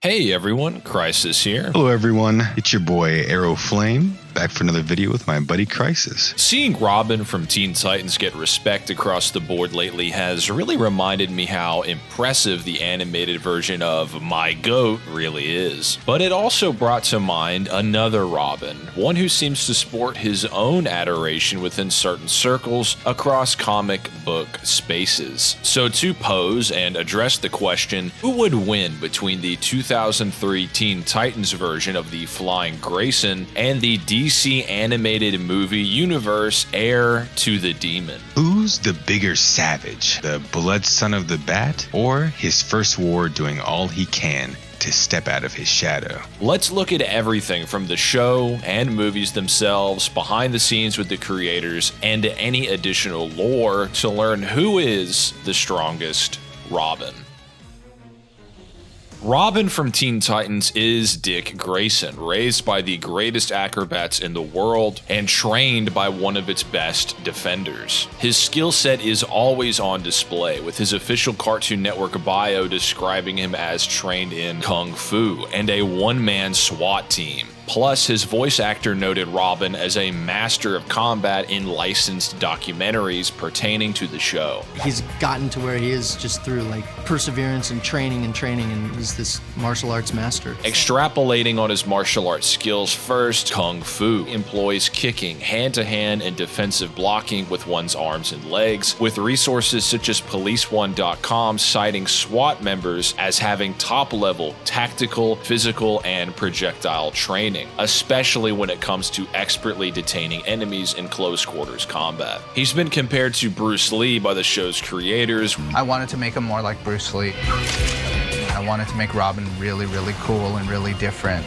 Hey everyone, Crisis here. Hello everyone, it's your boy Arrow Flame, back for another video with my buddy Crisis. Seeing Robin from Teen Titans get respect across the board lately has really reminded me how impressive the animated version of My Goat really is. But it also brought to mind another Robin, one who seems to sport his own adoration within certain circles across comic book spaces. So to pose and address the question, who would win between the 2003 Teen Titans version of the Flying Grayson and the DC animated movie universe Heir to the Demon? Who's the bigger savage, the blood son of the bat, or his first war doing all he can to step out of his shadow? Let's look at everything from the show and movies themselves, behind the scenes with the creators, and any additional lore to learn who is the strongest Robin. Robin from Teen Titans is Dick Grayson, raised by the greatest acrobats in the world and trained by one of its best defenders. His skill set is always on display, with his official Cartoon Network bio describing him as trained in Kung Fu and a one-man SWAT team. Plus, his voice actor noted Robin as a master of combat in licensed documentaries pertaining to the show. He's gotten to where he is just through perseverance and training, and he's this martial arts master. Extrapolating on his martial arts skills first, Kung Fu employs kicking, hand-to-hand, and defensive blocking with one's arms and legs, with resources such as PoliceOne.com citing SWAT members as having top-level tactical, physical, and projectile training, especially when it comes to expertly detaining enemies in close quarters combat. He's been compared to Bruce Lee by the show's creators. I wanted to make him more like Bruce Lee. I wanted to make Robin really, really cool and really different,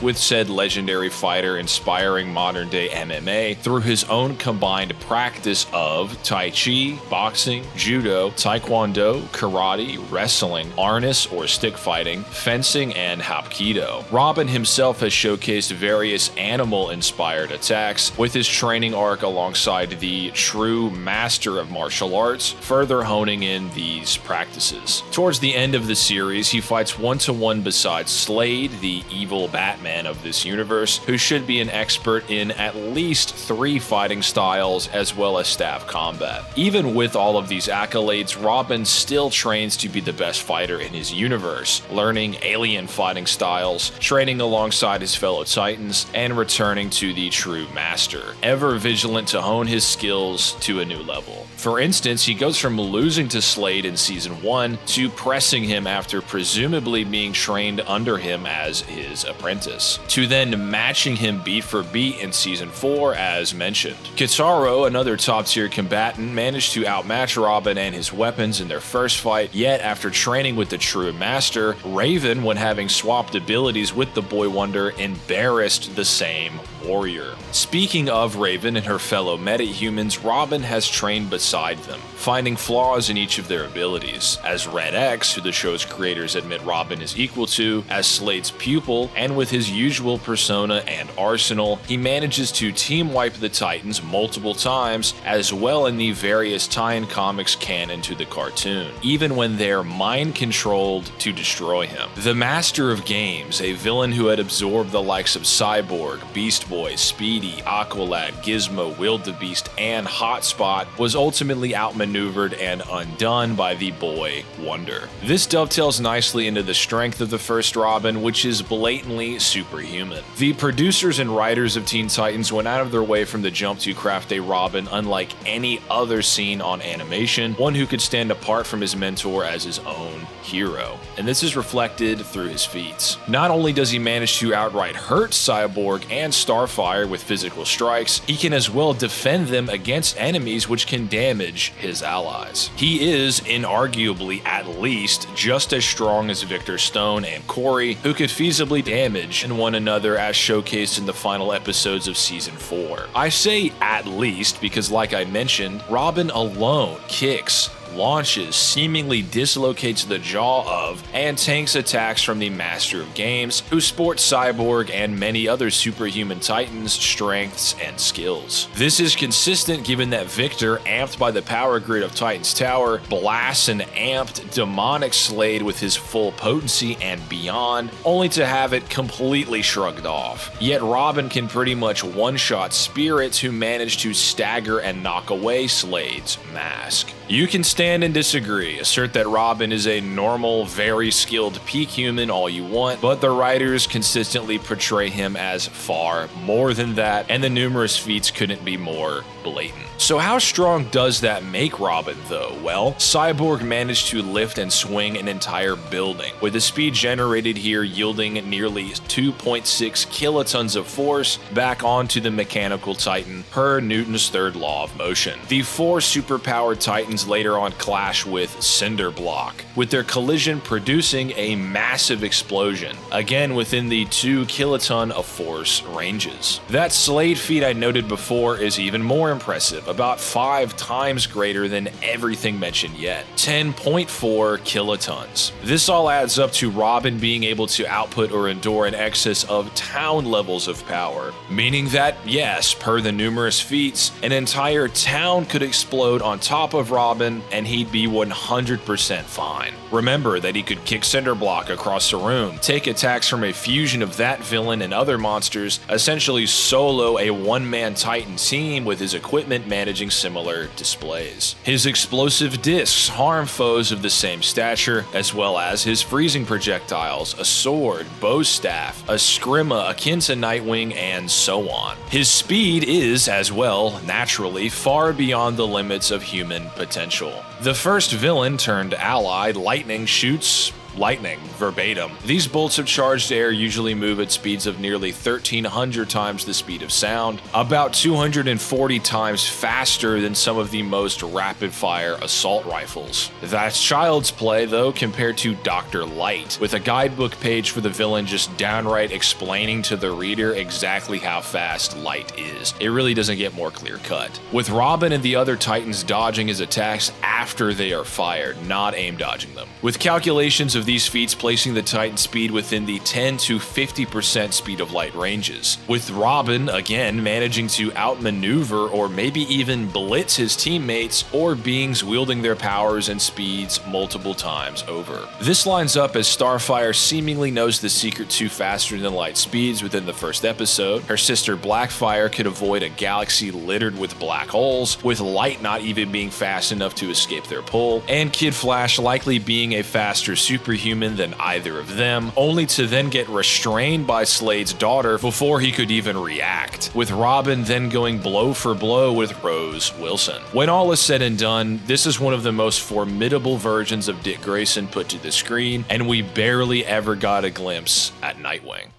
with said legendary fighter inspiring modern-day MMA through his own combined practice of Tai Chi, boxing, judo, taekwondo, karate, wrestling, harness or stick fighting, fencing, and hapkido. Robin himself has showcased various animal-inspired attacks, with his training arc alongside the true master of martial arts, further honing in these practices. Towards the end of the series, he fights one-to-one beside Slade, the evil Batman of this universe, who should be an expert in at least 3 fighting styles as well as staff combat. Even with all of these accolades, Robin still trains to be the best fighter in his universe, learning alien fighting styles, training alongside his fellow Titans, and returning to the true master, ever vigilant to hone his skills to a new level. For instance, he goes from losing to Slade in Season 1 to pressing him after presumably being trained under him as his apprentice, to then matching him beat for beat in Season 4 as mentioned. Kitaro, another top-tier combatant, managed to outmatch Robin and his weapons in their first fight, yet after training with the true master, Raven, when having swapped abilities with the Boy Wonder, embarrassed the same warrior. Speaking of Raven and her fellow metahumans, Robin has trained beside them, finding flaws in each of their abilities, as Red X, who the show's creators admit Robin is equal to, as Slade's pupil, and with his usual persona and arsenal, he manages to team wipe the Titans multiple times, as well in the various tie-in comics canon to the cartoon, even when they're mind-controlled to destroy him. The Master of Games, a villain who had absorbed the likes of Cyborg, Beast Boy, Speedy, Aqualad, Gizmo, Wildebeest, and Hotspot, was ultimately outmaneuvered and undone by the Boy Wonder. This dovetails nicely into the strength of the first Robin, which is blatantly superhuman. The producers and writers of Teen Titans went out of their way from the jump to craft a Robin unlike any other seen on animation, one who could stand apart from his mentor as his own hero, and this is reflected through his feats. Not only does he manage to outright hurt Cyborg and Starfire with physical strikes, he can as well defend them against enemies which can damage his allies. He is, inarguably at least, just as strong as Victor Stone and Corey, who could feasibly damage one another as showcased in the final episodes of Season 4. I say at least because, like I mentioned, Robin alone kicks, launches, seemingly dislocates the jaw of, and tanks attacks from the Master of Games, who sports Cyborg and many other superhuman titans' strengths and skills. This is consistent given that Victor, amped by the power grid of Titan's Tower, blasts an amped demonic Slade with his full potency and beyond, only to have it completely shrugged off. Yet Robin can pretty much one-shot spirits who manage to stagger and knock away Slade's mask. You can stand and disagree, assert that Robin is a normal, very skilled peak human all you want, but the writers consistently portray him as far more than that, and the numerous feats couldn't be more blatant. So how strong does that make Robin though? Well, Cyborg managed to lift and swing an entire building, with the speed generated here yielding nearly 2.6 kilotons of force back onto the mechanical titan per Newton's third law of motion. The four superpowered titans later on clash with Cinderblock, with their collision producing a massive explosion, again within the 2 kiloton of force ranges. That Slade feat I noted before is even more impressive, about 5 times greater than everything mentioned yet, 10.4 kilotons. This all adds up to Robin being able to output or endure in excess of town levels of power, meaning that, yes, per the numerous feats, an entire town could explode on top of Robin and he'd be 100% fine. Remember that he could kick Cinderblock across the room, take attacks from a fusion of that villain and other monsters, essentially solo a one-man Titan team with his equipment managing similar displays. His explosive discs harm foes of the same stature, as well as his freezing projectiles, a sword, bow staff, a scrimma akin to Nightwing, and so on. His speed is, as well, naturally, far beyond the limits of human potential. The first villain turned ally, Lightning, shoots lightning, verbatim. These bolts of charged air usually move at speeds of nearly 1,300 times the speed of sound, about 240 times faster than some of the most rapid-fire assault rifles. That's child's play, though, compared to Dr. Light, with a guidebook page for the villain just downright explaining to the reader exactly how fast Light is. It really doesn't get more clear-cut. With Robin and the other Titans dodging his attacks after they are fired, not aim dodging them. With calculations of these feats placing the Titan speed within the 10 to 50% speed of light ranges, with Robin, again, managing to outmaneuver or maybe even blitz his teammates or beings wielding their powers and speeds multiple times over. This lines up as Starfire seemingly knows the secret to faster than light speeds within the first episode. Her sister Blackfire could avoid a galaxy littered with black holes, with Light not even being fast enough to escape their pull, and Kid Flash likely being a faster superhuman than either of them, only to then get restrained by Slade's daughter before he could even react, with Robin then going blow for blow with Rose Wilson. When all is said and done, this is one of the most formidable versions of Dick Grayson put to the screen, and we barely ever got a glimpse at Nightwing.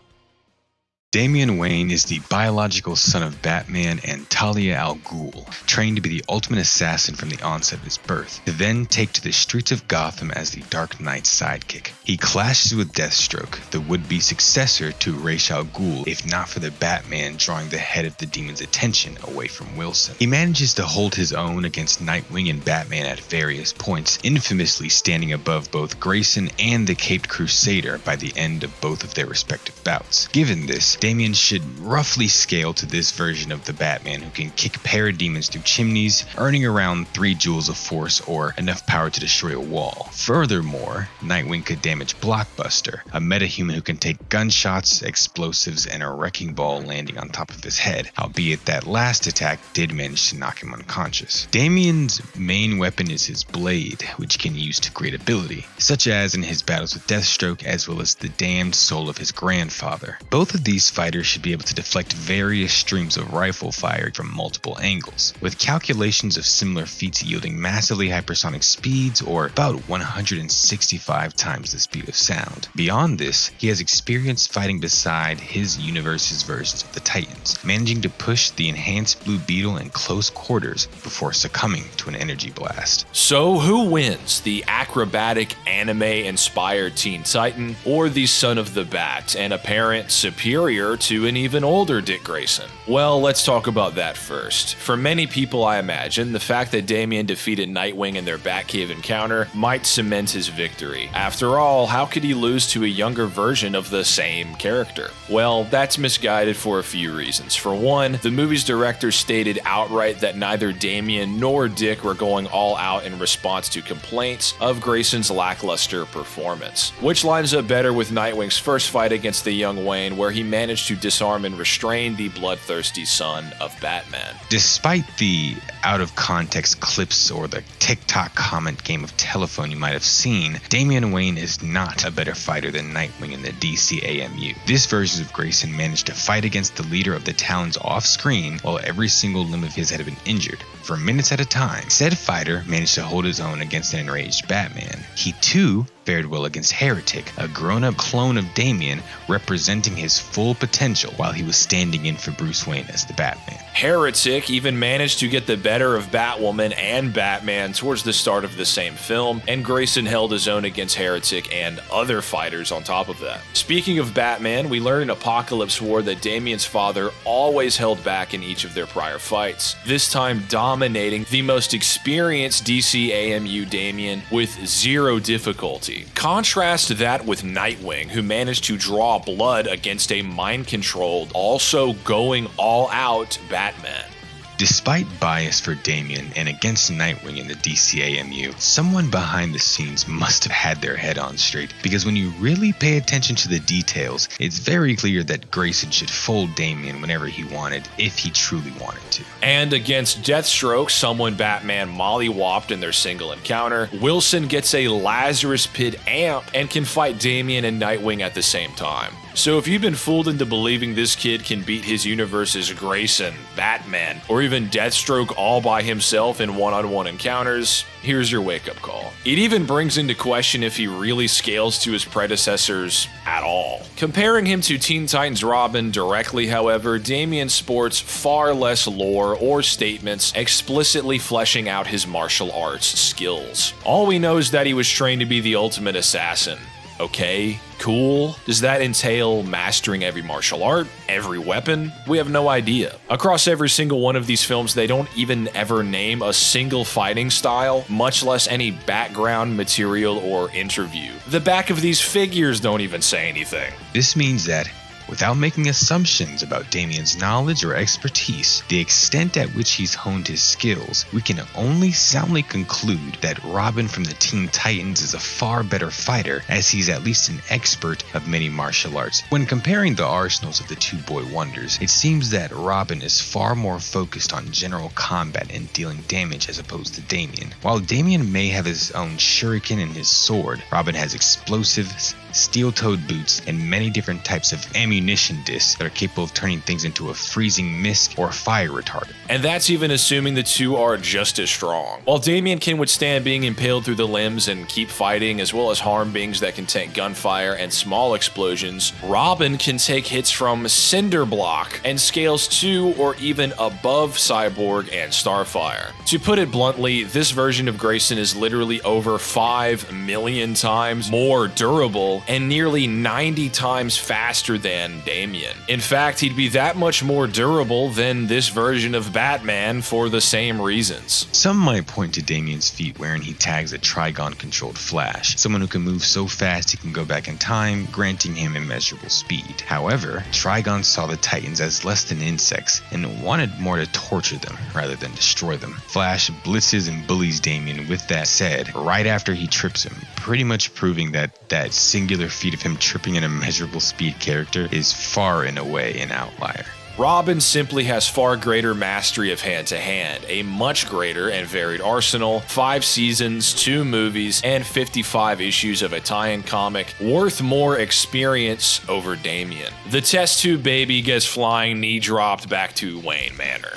Damian Wayne is the biological son of Batman and Talia al Ghul, trained to be the ultimate assassin from the onset of his birth, to then take to the streets of Gotham as the Dark Knight's sidekick. He clashes with Deathstroke, the would-be successor to Ra's al Ghul, if not for the Batman drawing the head of the demon's attention away from Wilson. He manages to hold his own against Nightwing and Batman at various points, infamously standing above both Grayson and the Caped Crusader by the end of both of their respective bouts. Given this, Damian should roughly scale to this version of the Batman who can kick parademons through chimneys, earning around 3 joules of force or enough power to destroy a wall. Furthermore, Nightwing could damage Blockbuster, a metahuman who can take gunshots, explosives, and a wrecking ball landing on top of his head, albeit that last attack did manage to knock him unconscious. Damian's main weapon is his blade, which can use to great ability, such as in his battles with Deathstroke as well as the damned soul of his grandfather. Both of these fighters should be able to deflect various streams of rifle fire from multiple angles, with calculations of similar feats yielding massively hypersonic speeds or about 165 times the speed of sound. Beyond this, he has experience fighting beside his universe's versions of the Titans, managing to push the enhanced Blue Beetle in close quarters before succumbing to an energy blast. So who wins, the acrobatic anime-inspired Teen Titan or the Son of the Bat, an apparent superior superior to an even older Dick Grayson? Well, let's talk about that first. For many people, I imagine, the fact that Damian defeated Nightwing in their Batcave encounter might cement his victory. After all, how could he lose to a younger version of the same character? Well, that's misguided for a few reasons. For one, the movie's director stated outright that neither Damian nor Dick were going all out in response to complaints of Grayson's lackluster performance, which lines up better with Nightwing's first fight against the young Wayne, where he managed to disarm and restrain the bloodthirsty son of Batman. Despite the out-of-context clips or the TikTok comment game of telephone you might have seen, Damian Wayne is not a better fighter than Nightwing in the DCAMU. This version of Grayson managed to fight against the leader of the Talons off-screen while every single limb of his had been injured, for minutes at a time. Said fighter managed to hold his own against an enraged Batman. He too fared well against Heretic, a grown-up clone of Damian representing his full potential while he was standing in for Bruce Wayne as the Batman. Heretic even managed to get the better of Batwoman and Batman towards the start of the same film, and Grayson held his own against Heretic and other fighters on top of that. Speaking of Batman, we learned in Apocalypse War that Damian's father always held back in each of their prior fights, this time dominating the most experienced DCAMU Damian with zero difficulty. Contrast that with Nightwing, who managed to draw blood against a mind-controlled, also going all-out Batman. Despite bias for Damian and against Nightwing in the DCAMU, someone behind the scenes must have had their head on straight, because when you really pay attention to the details, it's very clear that Grayson should fold Damian whenever he wanted, if he truly wanted to. And against Deathstroke, someone Batman mollywopped in their single encounter, Wilson gets a Lazarus Pit amp and can fight Damian and Nightwing at the same time. So if you've been fooled into believing this kid can beat his universe's Grayson, Batman, or even Deathstroke all by himself in one-on-one encounters, here's your wake-up call. It even brings into question if he really scales to his predecessors at all. Comparing him to Teen Titans Robin directly, however, Damian sports far less lore or statements explicitly fleshing out his martial arts skills. All we know is that he was trained to be the ultimate assassin. Okay, cool. Does that entail mastering every martial art, every weapon? We have no idea. Across every single one of these films, they don't even ever name a single fighting style, much less any background material or interview. The back of these figures don't even say anything. This means that, without making assumptions about Damian's knowledge or expertise, the extent at which he's honed his skills, we can only soundly conclude that Robin from the Teen Titans is a far better fighter, as he's at least an expert of many martial arts. When comparing the arsenals of the two boy wonders, it seems that Robin is far more focused on general combat and dealing damage as opposed to Damian. While Damian may have his own shuriken and his sword, Robin has explosives, steel-toed boots, and many different types of ammunition discs that are capable of turning things into a freezing mist or fire retardant. And that's even assuming the two are just as strong. While Damian can withstand being impaled through the limbs and keep fighting, as well as harm beings that can tank gunfire and small explosions, Robin can take hits from cinder block and scales to or even above Cyborg and Starfire. To put it bluntly, this version of Grayson is literally over 5 million times more durable and nearly 90 times faster than Damian. In fact, he'd be that much more durable than this version of Batman for the same reasons. Some might point to Damian's feat wherein he tags a Trigon-controlled Flash, someone who can move so fast he can go back in time, granting him immeasurable speed. However, Trigon saw the Titans as less than insects and wanted more to torture them rather than destroy them. Flash blitzes and bullies Damian with that said right after he trips him, pretty much proving that singular feat of him tripping an immeasurable speed character is far and away an outlier. Robin simply has far greater mastery of hand-to-hand, a much greater and varied arsenal, 5 seasons, 2 movies, and 55 issues of a tie-in comic, worth more experience over Damian. The test tube baby gets flying knee-dropped back to Wayne Manor.